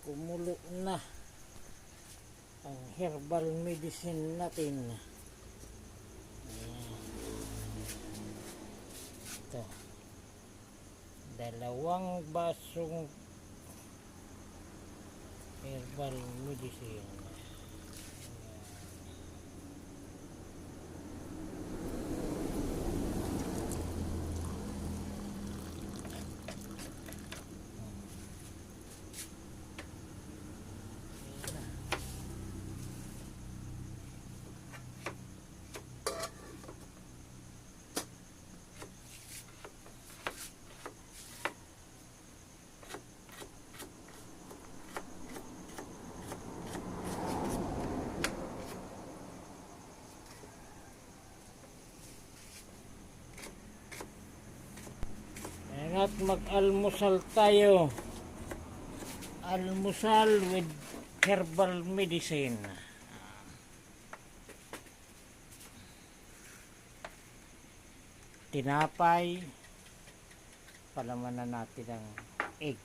kumulo na ang herbal medicine natin. Ayan. Ito, 2 basong herbal medicine. At mag-almusal tayo. Almusal with herbal medicine. Tinapay. Palamanan natin ang egg.